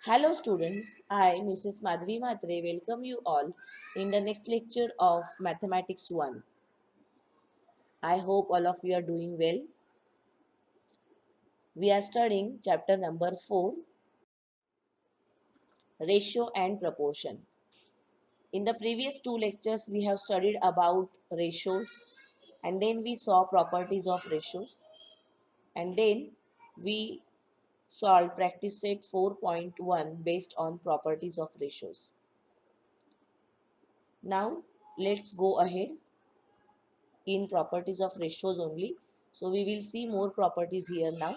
Hello students, I Mrs. Madhavi Mhatre welcome you all in the next lecture of Mathematics 1. I hope all of you are doing well. We are studying chapter number 4, Ratio and Proportion. In the previous two lectures we have studied about ratios and then we saw properties of ratios and then we solved practice set 4.1 based on properties of ratios. Now let's go ahead in properties of ratios only. So we will see more properties here now.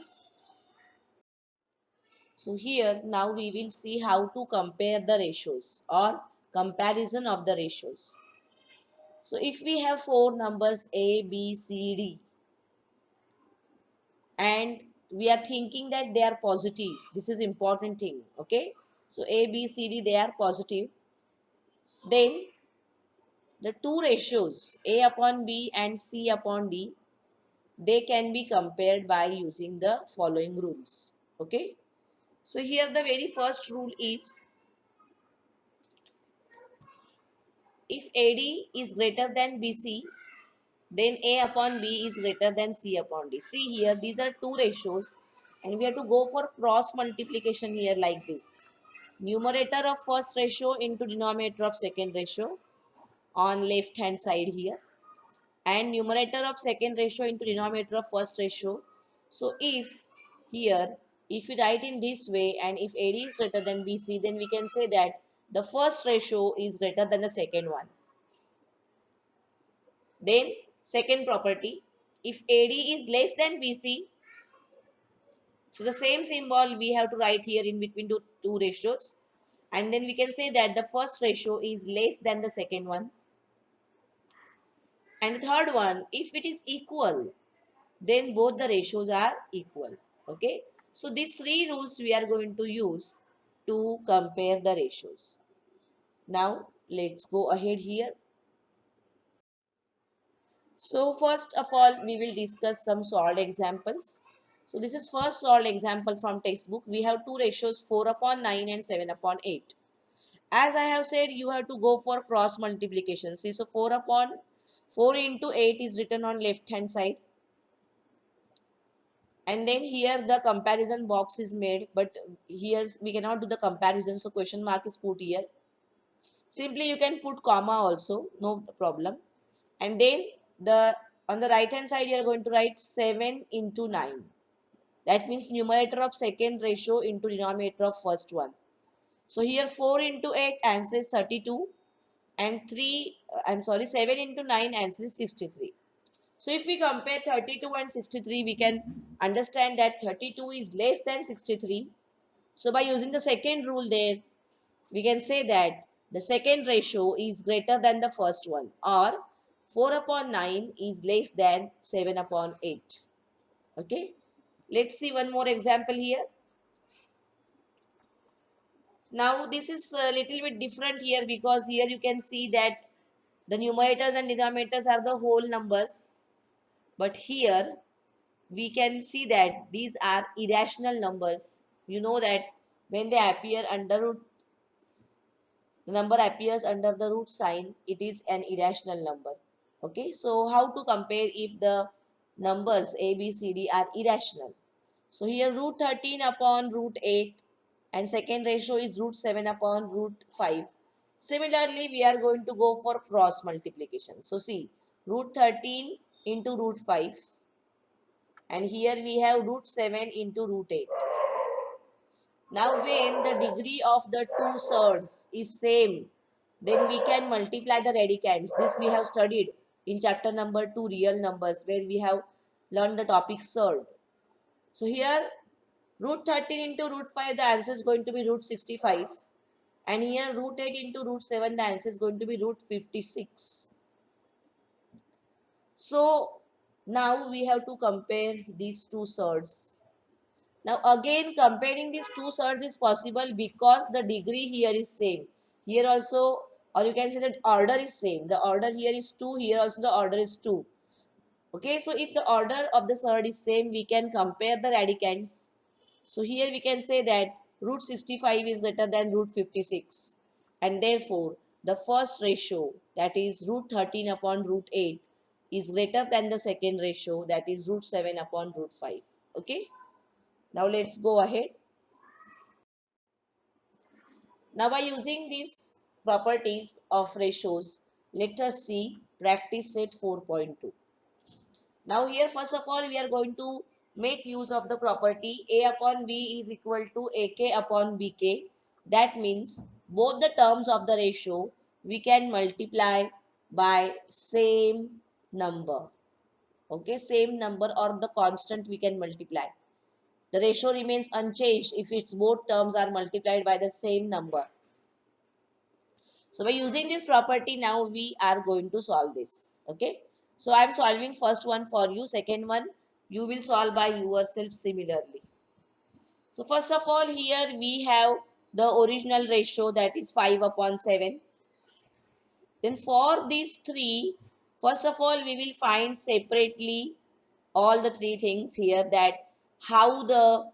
So here now we will see how to compare the ratios or comparison of the ratios. So if we have four numbers A, B, C, D and we are thinking that they are positive. This is important thing. Okay. So A, B, C, D they are positive. Then the two ratios A upon B and C upon D they can be compared by using the following rules. Okay. So here the very first rule is if AD is greater than BC, then A upon B is greater than C upon D. See here, these are two ratios and we have to go for cross multiplication here like this. Numerator of first ratio into denominator of second ratio on left hand side here and numerator of second ratio into denominator of first ratio. So if here, if we write in this way and if AD is greater than BC, then we can say that the first ratio is greater than the second one. Then second property, if AD is less than BC, so the same symbol we have to write here in between two ratios and then we can say that the first ratio is less than the second one. And the third one, if it is equal, then both the ratios are equal. Okay. So these three rules we are going to use to compare the ratios. Now let's go ahead here. So first of all, we will discuss some solved examples. So this is first solved example from textbook. We have two ratios 4 upon 9 and 7 upon 8. As I have said, you have to go for cross multiplication. See, so 4 into 8 is written on left hand side. And then here the comparison box is made, but here we cannot do the comparison, so question mark is put here. Simply you can put comma also, no problem. And then the on the right hand side you are going to write 7 into 9. That means numerator of second ratio into denominator of first one. So here 4 into 8 answer is 32 and 7 into 9 answer is 63. So if we compare 32 and 63, we can understand that 32 is less than 63. So by using the second rule there, we can say that the second ratio is greater than the first one, or 4 upon 9 is less than 7 upon 8. Okay. Let's see one more example here. Now this is a little bit different here because here you can see that the numerators and denominators are the whole numbers. But here we can see that these are irrational numbers. You know that when they appear under root, the number appears under the root sign, it is an irrational number. Okay, so how to compare if the numbers A, B, C, D are irrational? So here root 13 upon root 8 and second ratio is root 7 upon root 5. Similarly, we are going to go for cross multiplication. So see, root 13 into root 5 and here we have root 7 into root 8. Now when the degree of the two surds is same, then we can multiply the radicands. This we have studied in chapter number 2 real numbers where we have learned the topic surd. So here root 13 into root 5 the answer is going to be root 65 and here root 8 into root 7 the answer is going to be root 56. So now we have to compare these two surds. Now again comparing these two surds is possible because the degree here is same. Here also, or you can say that order is same. The order here is 2, here also the order is 2. Okay, so if the order of the surd is same, we can compare the radicands. So here we can say that root 65 is greater than root 56, and therefore the first ratio, that is root 13 upon root 8, is greater than the second ratio, that is root 7 upon root 5. Okay. Now let's go ahead. Now by using these properties of ratios, let us see practice set 4.2. Now here first of all we are going to make use of the property A upon B is equal to AK upon BK. That means both the terms of the ratio we can multiply by same number. Okay, same number or the constant we can multiply. The ratio remains unchanged if its both terms are multiplied by the same number. So by using this property, now we are going to solve this. Okay. So I am solving first one for you. Second one you will solve by yourself similarly. So first of all, here we have the original ratio, that is 5 upon 7. Then for these three, first of all we will find separately all the three things here, that how the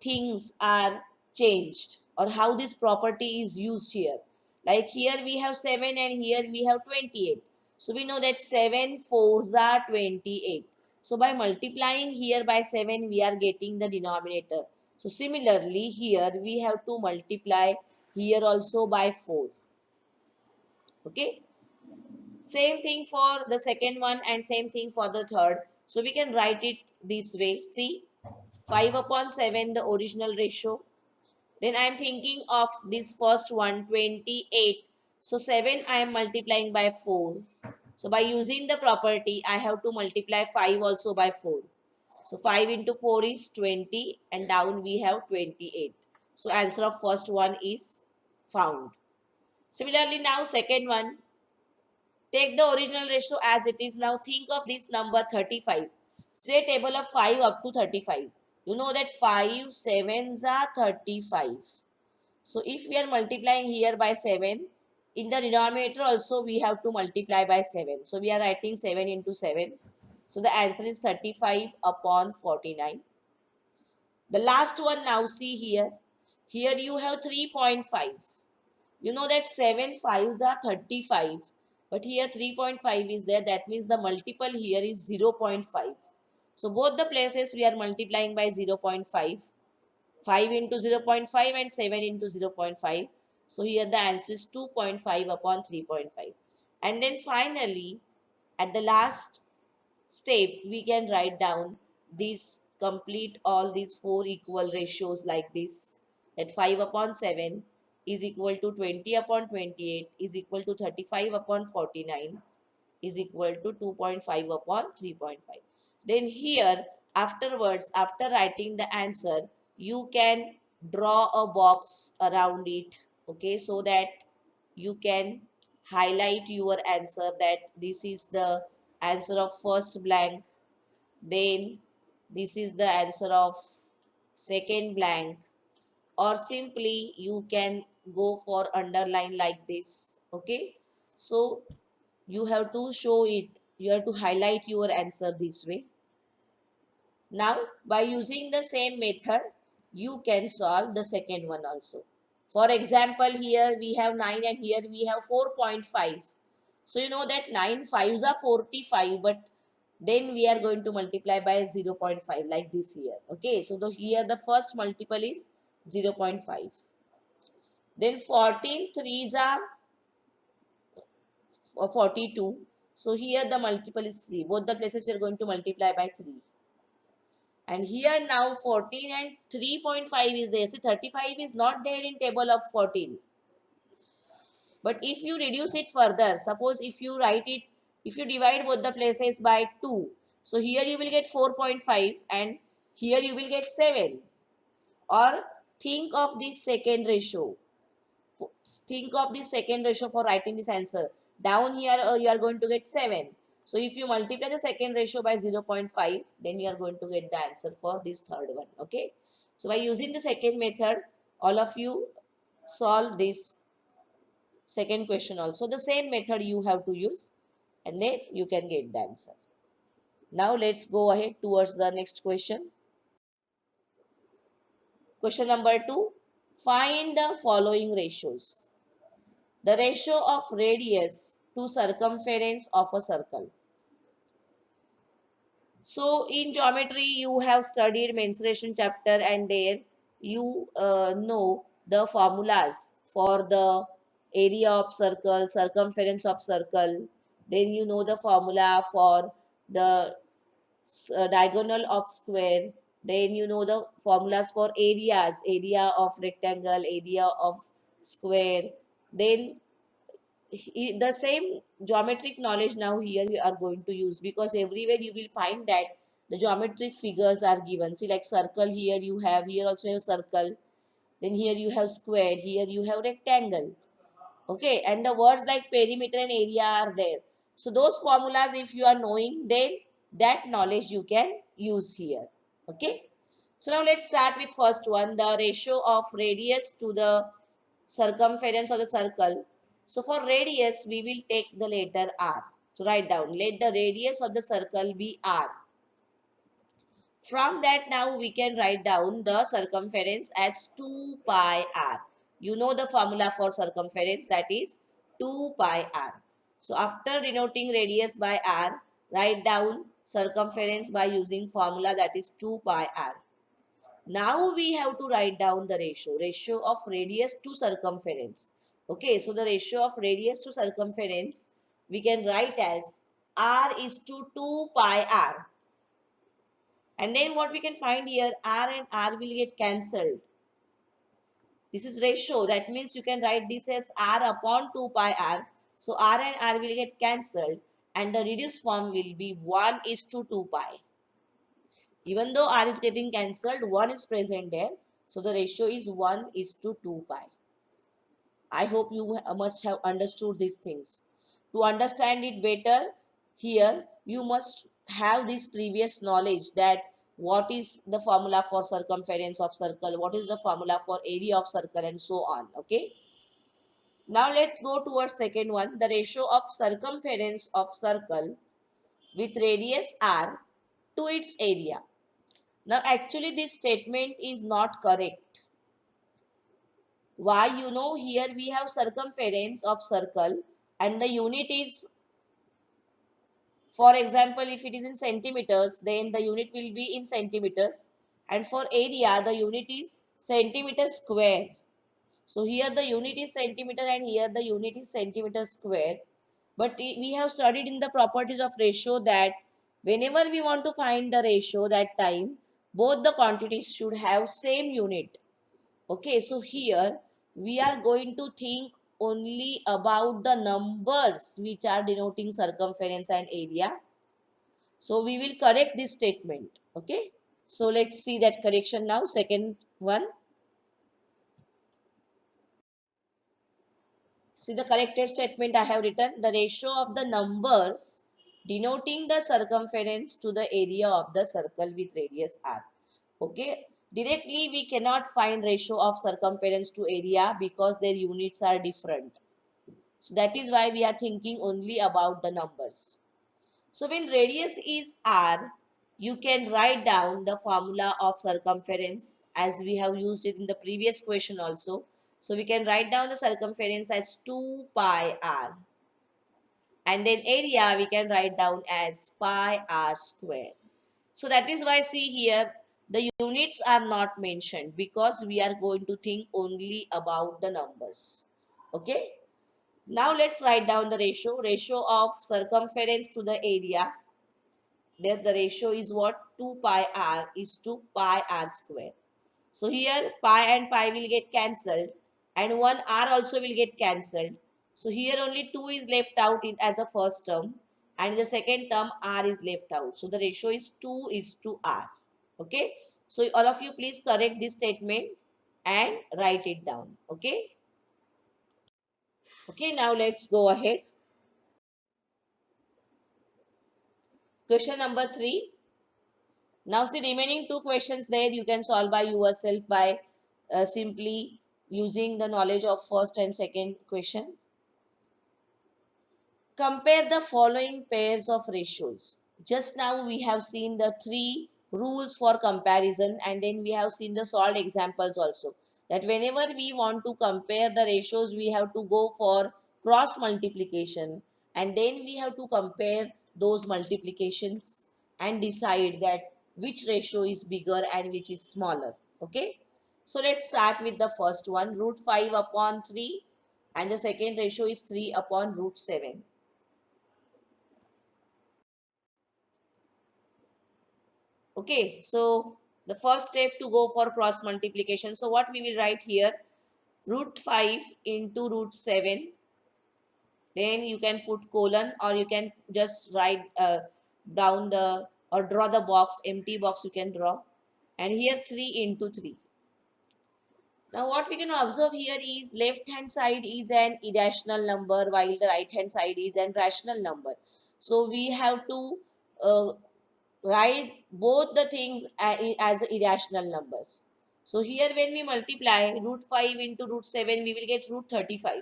things are changed or how this property is used here. Like here we have 7 and here we have 28. So we know that 7 fours are 28. So by multiplying here by 7 we are getting the denominator. So similarly here we have to multiply here also by 4. Okay. Same thing for the second one and same thing for the third. So we can write it this way. See, 5 upon 7 the original ratio. Then I am thinking of this first one, 28. So 7 I am multiplying by 4. So by using the property I have to multiply 5 also by 4. So 5 into 4 is 20 and down we have 28. So answer of first one is found. Similarly now second one, take the original ratio as it is. Now think of this number 35. Say table of 5 up to 35. You know that 5 sevens are 35. So if we are multiplying here by 7, in the denominator also we have to multiply by 7. So we are writing 7 into 7. So the answer is 35 upon 49. The last one now see here. Here you have 3.5. You know that 7 5s are 35. But here 3.5 is there. That means the multiple here is 0.5. So both the places we are multiplying by 0.5. 5 into 0.5 and 7 into 0.5. So here the answer is 2.5 upon 3.5. And then finally, at the last step, we can write down these, complete all these four equal ratios like this. That 5 upon 7 is equal to 20 upon 28 is equal to 35 upon 49 is equal to 2.5 upon 3.5. Then here afterwards, after writing the answer, you can draw a box around it. Okay, so that you can highlight your answer, that this is the answer of first blank, then this is the answer of second blank, or simply you can go for underline like this. Okay, so you have to show it, you have to highlight your answer this way. Now by using the same method you can solve the second one also. For example, here we have 9 and here we have 4.5. So you know that 9 5s are 45, but then we are going to multiply by 0.5 like this here. Okay, so here the first multiple is 0.5. Then 14 3s are 42. So here the multiple is 3. Both the places you are going to multiply by 3. And here now 14 and 3.5 is there. See, 35 is not there in table of 14. But if you reduce it further, suppose if you write it, if you divide both the places by 2. So here you will get 4.5 and here you will get 7. Or think of this second ratio. Think of this second ratio for writing this answer. Down here you are going to get 7. So if you multiply the second ratio by 0.5, then you are going to get the answer for this third one. Okay. So by using the second method, all of you solve this second question also. The same method you have to use and then you can get the answer. Now let's go ahead towards the next question. Question number 2. Find the following ratios. The ratio of radius to circumference of a circle. So in geometry, you have studied mensuration chapter, and there you know the formulas for the area of circle, circumference of circle. Then you know the formula for the diagonal of square. Then you know the formulas for areas, area of rectangle, area of square. Then the same geometric knowledge now here we are going to use, because everywhere you will find that the geometric figures are given. See, like circle, here you have, here also you have circle, then here you have square, here you have rectangle. Okay, and the words like perimeter and area are there. So those formulas, if you are knowing, then that knowledge you can use here. Okay, so now let's start with first one, the ratio of radius to the circumference of the circle. So for radius, we will take the letter R. So write down, let the radius of the circle be R. From that, now we can write down the circumference as 2 pi r. You know the formula for circumference, that is 2 pi r. So after denoting radius by r, write down circumference by using formula, that is 2 pi r. Now we have to write down the ratio of radius to circumference. Okay, so the ratio of radius to circumference we can write as r is to 2 pi r. And then what we can find here, r and r will get cancelled. This is ratio. That means you can write this as r upon 2 pi r. So r and r will get cancelled, and the reduced form will be 1 is to 2 pi. Even though r is getting cancelled, 1 is present there. So the ratio is 1 is to 2 pi. I hope you must have understood these things. To understand it better, here you must have this previous knowledge, that what is the formula for circumference of circle, what is the formula for area of circle, and so on. Okay. Now let's go towards second one, the ratio of circumference of circle with radius r to its area. Now actually this statement is not correct. Why? You know, here we have circumference of circle and the unit is, for example, if it is in centimeters, then the unit will be in centimeters, and for area the unit is centimeter square. So here the unit is centimeter and here the unit is centimeter square. But we have studied in the properties of ratio that whenever we want to find the ratio, that time both the quantities should have same unit. Okay, so here we are going to think only about the numbers which are denoting circumference and area. So we will correct this statement. Okay, so let's see that correction now. Second one. See the corrected statement I have written. The ratio of the numbers denoting the circumference to the area of the circle with radius r. Okay, directly we cannot find ratio of circumference to area because their units are different. So that is why we are thinking only about the numbers. So when radius is r, you can write down the formula of circumference as we have used it in the previous question also. So we can write down the circumference as 2 pi r. And then area we can write down as pi r square. So that is why, see here, the units are not mentioned because we are going to think only about the numbers. Okay. Now let's write down the ratio. Ratio of circumference to the area. There the ratio is what? 2 pi r is to pi r square. So here pi and pi will get cancelled and one r also will get cancelled. So here only 2 is left out in as a first term, and in the second term r is left out. So the ratio is 2 is to r. Okay. So all of you please correct this statement and write it down. Okay. Okay, now let's go ahead. Question number 3. Now see, remaining 2 questions there you can solve by yourself by simply using the knowledge of first and second question. Compare the following pairs of ratios. Just now we have seen the 3 rules for comparison and then we have seen the solved examples also. that whenever we want to compare the ratios, we have to go for cross multiplication, and then we have to compare those multiplications and decide that which ratio is bigger and which is smaller. Okay, so let's start with the first one, root 5 upon 3, and the second ratio is 3 upon root 7. Okay, so the first step to go for cross multiplication. So what we will write here, root 5 into root 7, then you can put colon, or you can just write down the, or draw the box, empty box you can draw, and here 3 into 3. Now what we can observe here is left hand side is an irrational number while the right hand side is an rational number. So we have to uh, write both the things as irrational numbers. So here when we multiply root 5 into root 7, we will get root 35.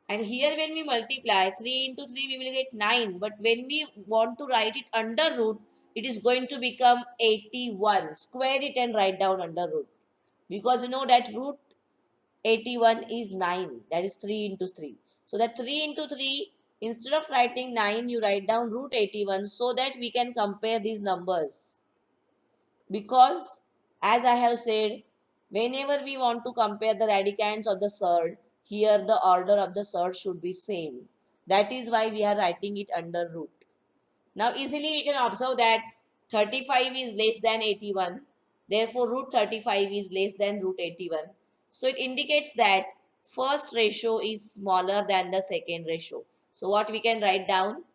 And here when we multiply 3 into 3, we will get 9. But when we want to write it under root, it is going to become 81. Square it and write down under root. Because you know that root 81 is 9. That is 3 into 3. So that 3 into 3, instead of writing 9, you write down root 81 so that we can compare these numbers. Because as I have said, whenever we want to compare the radicands of the surd, here the order of the surd should be same. That is why we are writing it under root. Now easily we can observe that 35 is less than 81. Therefore root 35 is less than root 81. So it indicates that first ratio is smaller than the second ratio. So what we can write down,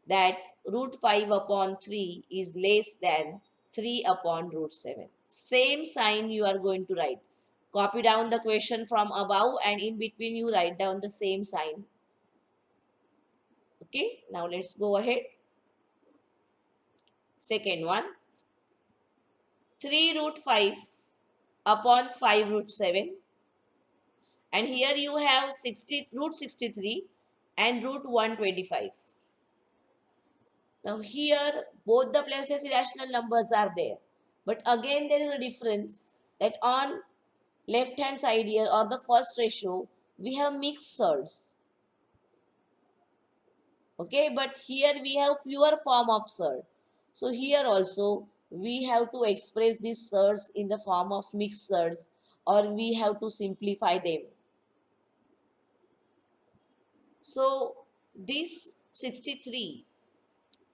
that root 5 upon 3 is less than 3 upon root 7. Same sign you are going to write. Copy down the question from above and in between you write down the same sign. Okay, now let's go ahead. Second one, 3 root 5 upon 5 root 7. And here you have root 63 and root 125. Now here both the places irrational numbers are there. But again there is a difference that on left hand side here, or the first ratio, we have mixed surds. Okay, but here we have pure form of surd. So here also we have to express these surds in the form of mixed surds, or we have to simplify them. So this 63,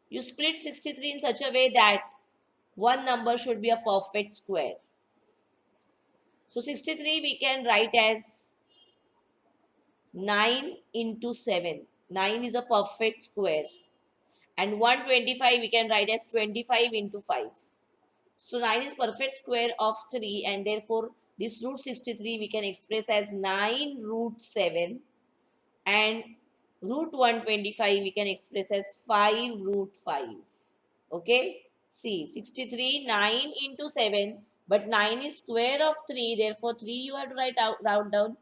you split 63 in such a way that one number should be a perfect square. So 63 we can write as 9 into 7. 9 is a perfect square. And 125 we can write as 25 into 5. So 9 is perfect square of 3, and therefore this root 63 we can express as 9 root 7, and root 125 we can express as 5 root 5. Okay, see 63, 9 into 7, but 9 is square of 3, therefore 3 you have to write down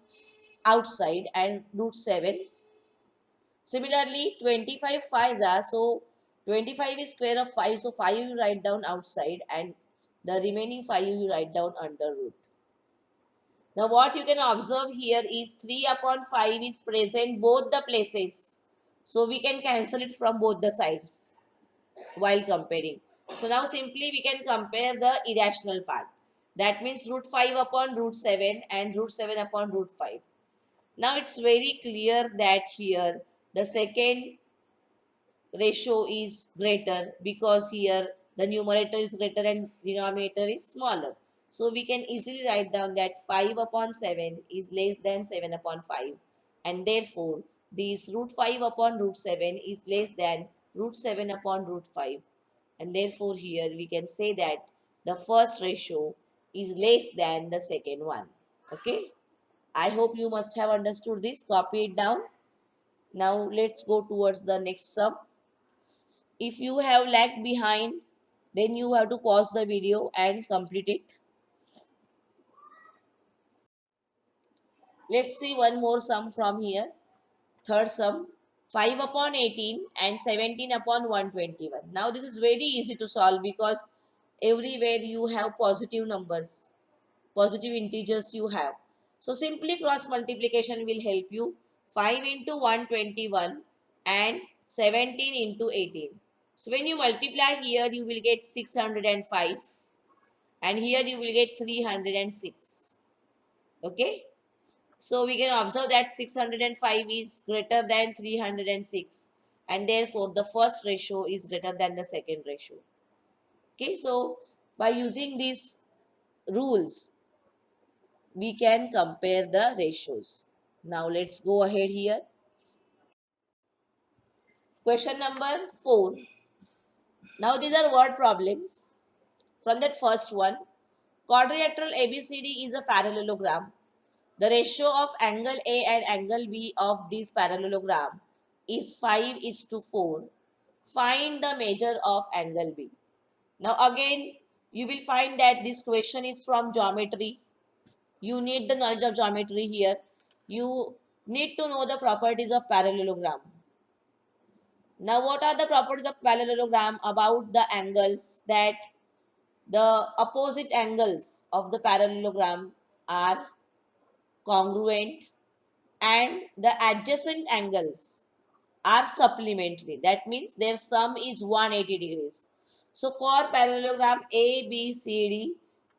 outside, and root 7. Similarly 25 5s are, so 25 is square of 5, so 5 you write down outside, and the remaining 5 you write down under root. Now what you can observe here is 3 upon 5 is present both the places. So we can cancel it from both the sides while comparing. So now simply we can compare the irrational part. That means root 5 upon root 7 and root 7 upon root 5. Now it's very clear that here the second ratio is greater, because here the numerator is greater and denominator is smaller. So we can easily write down that 5 upon 7 is less than 7 upon 5, and therefore this root 5 upon root 7 is less than root 7 upon root 5, and therefore here we can say that the first ratio is less than the second one. Okay, I hope you must have understood this. Copy it down. Now let's go towards the next sum. If you have lagged behind, then you have to pause the video and complete it. Let's see one more sum from here. Third sum, 5 upon 18 and 17 upon 121. Now this is very easy to solve because everywhere you have positive numbers. positive integers you have. So simply cross multiplication will help you. 5 into 121 and 17 into 18. So when you multiply here, you will get 605 and here you will get 306. Okay. So we can observe that 605 is greater than 306 and therefore the first ratio is greater than the second ratio. Okay. So by using these rules, we can compare the ratios. Now let's go ahead here. Question number 4. Now these are word problems. From that first one, quadrilateral ABCD is a parallelogram. The ratio of angle A and angle B of this parallelogram is 5 is to 4. Find the measure of angle B. Now again, you will find that this question is from geometry. You need the knowledge of geometry here. You need to know the properties of parallelogram. Now what are the properties of parallelogram? About the angles, that the opposite angles of the parallelogram are congruent and the adjacent angles are supplementary. That means their sum is 180 degrees. So for parallelogram A, B, C, D,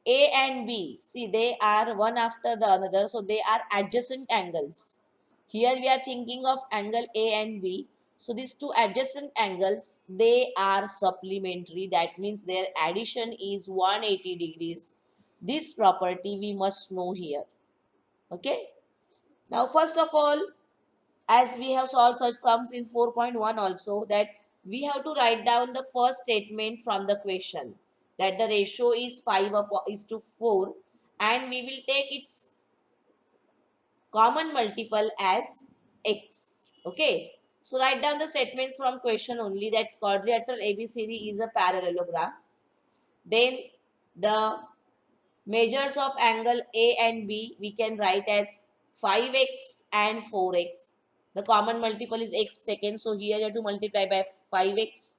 A and B, see, they are one after the another. So they are adjacent angles. Here we are thinking of angle A and B. So these two adjacent angles, they are supplementary. That means their addition is 180 degrees. This property we must know here. Okay. Now first of all, as we have solved such sums in 4.1 also, that we have to write down the first statement from the question, that the ratio is 5 is to 4 and we will take its common multiple as x. Okay. So write down the statements from question only, that quadrilateral ABCD is a parallelogram. Then the measures of angle A and B we can write as 5x and 4x. The common multiple is x taken. So here you have to multiply by 5x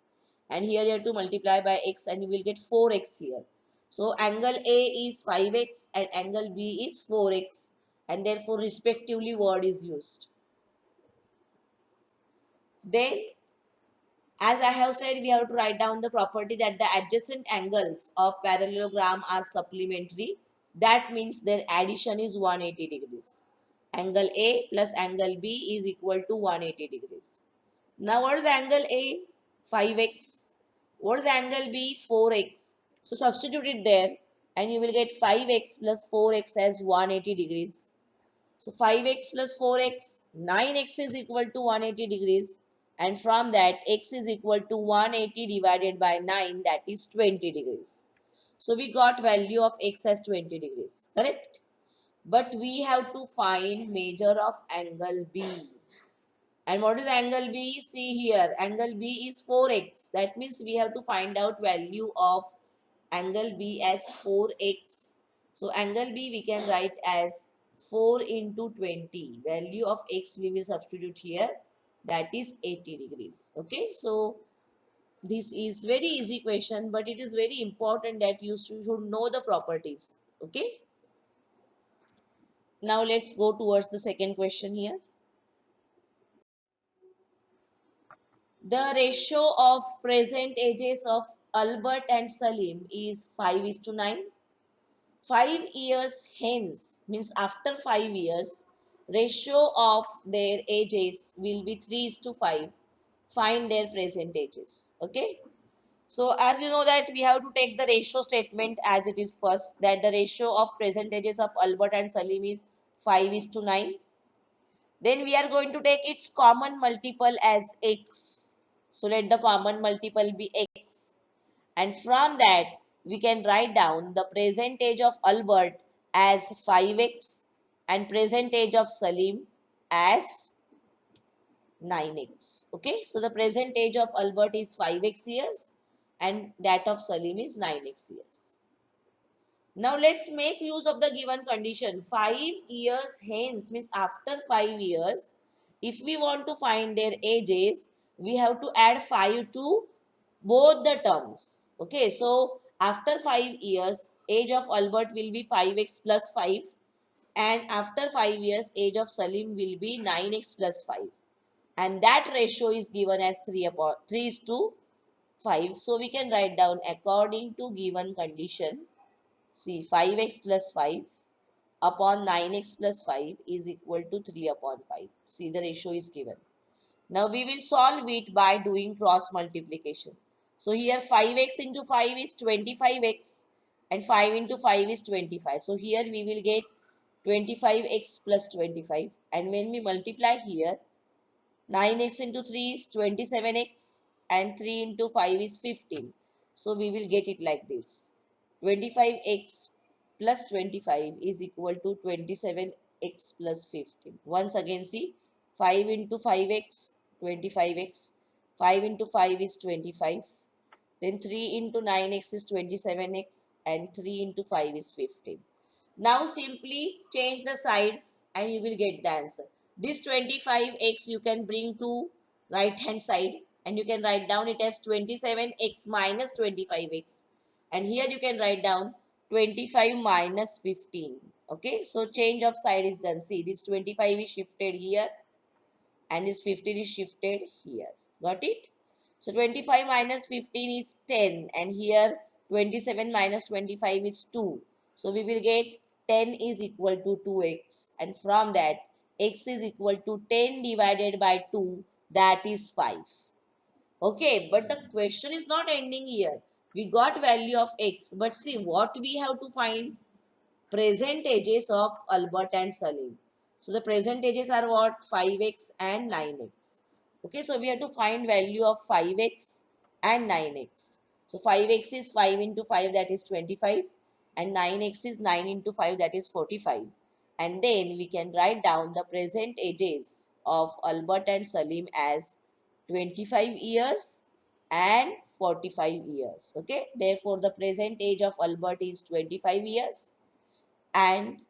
and here you have to multiply by x and you will get 4x here. So angle A is 5x and angle B is 4x and therefore respectively word is used. Then as I have said, we have to write down the property that the adjacent angles of parallelogram are supplementary. That means their addition is 180 degrees. Angle A plus angle B is equal to 180 degrees. Now what is angle A? 5x. What is angle B? 4x. So substitute it there and you will get 5x plus 4x as 180 degrees. So 5x plus 4x, 9x is equal to 180 degrees. And from that, x is equal to 180 divided by 9, that is 20 degrees. So we got value of x as 20 degrees, correct? But we have to find measure of angle B. And what is angle B? See here, angle B is 4x. That means we have to find out value of angle B as 4x. So angle B we can write as 4 into 20. Value of x we will substitute here. That is 80 degrees. Okay. So this is very easy question, but it is very important that you should know the properties. Okay. Now let's go towards the second question here. The ratio of present ages of Albert and Salim is 5 is to 9. 5 years hence, means after 5 years, ratio of their ages will be 3 is to 5. Find their present ages. Okay. So as you know that we have to take the ratio statement as it is first, that the ratio of present ages of Albert and Salim is 5 is to 9. Then we are going to take its common multiple as x. So let the common multiple be x. And from that, we can write down the present age of Albert as 5x and present age of Salim as 9x. Okay, so the present age of Albert is 5x years and that of Salim is 9x years. Now let's make use of the given condition. 5 years hence means after 5 years. If we want to find their ages, we have to add 5 to both the terms. Okay, so after 5 years, age of Albert will be 5x plus 5, and after 5 years age of Salim will be 9x plus 5, and that ratio is given as 3 is to 5. So we can write down according to given condition, see 5x plus 5 upon 9x plus 5 is equal to 3 upon 5. See, the ratio is given. Now we will solve it by doing cross multiplication. So here 5x into 5 is 25x and 5 into 5 is 25. So here we will get 25x plus 25, and when we multiply here, 9x into 3 is 27x and 3 into 5 is 15. So we will get it like this. 25x plus 25 is equal to 27x plus 15. Once again see, 5 into 5x, 25x. 5 into 5 is 25. Then 3 into 9x is 27x and 3 into 5 is 15. Now simply change the sides and you will get the answer. This 25x you can bring to right hand side and you can write down it as 27x minus 25x. And here you can write down 25 minus 15. Okay, so change of side is done. See, this 25 is shifted here and this 15 is shifted here. Got it? So 25 minus 15 is 10 and here 27 minus 25 is 2. So we will get 10 is equal to 2x, and from that x is equal to 10 divided by 2, that is 5. Okay, but the question is not ending here. We got value of x, but see what we have to find: present ages of Albert and Salim. So the present ages are what? 5x and 9x. Okay, so we have to find value of 5x and 9x. So 5x is 5 into 5, that is 25, and 9x is 9 into 5, that is 45. And then we can write down the present ages of Albert and Salim as 25 years and 45 years. Okay, therefore the present age of Albert is 25 years and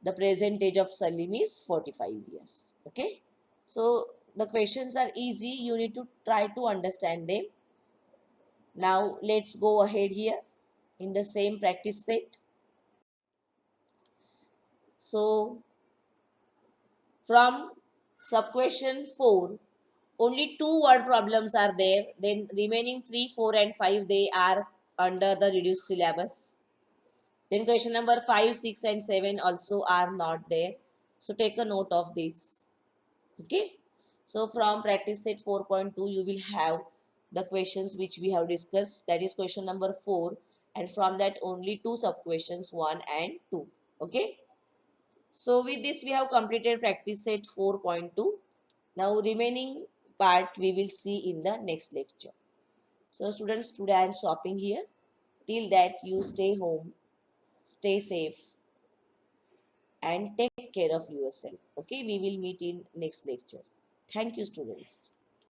the present age of Salim is 45 years. Okay, so the questions are easy, you need to try to understand them. Now let's go ahead here in the same practice set. So from sub question 4, only 2 word problems are there, then remaining 3, 4 and 5 they are under the reduced syllabus. Then question number 5, 6 and 7 also are not there. So take a note of this. Okay. So from practice set 4.2 you will have the questions which we have discussed, that is question number 4, and from that only 2 sub questions 1 and 2. Okay. So with this we have completed practice set 4.2. Now remaining part we will see in the next lecture. So students, today I am stopping here. Till that you stay home, stay safe and take care of yourself. Okay, we will meet in next lecture. Thank you students.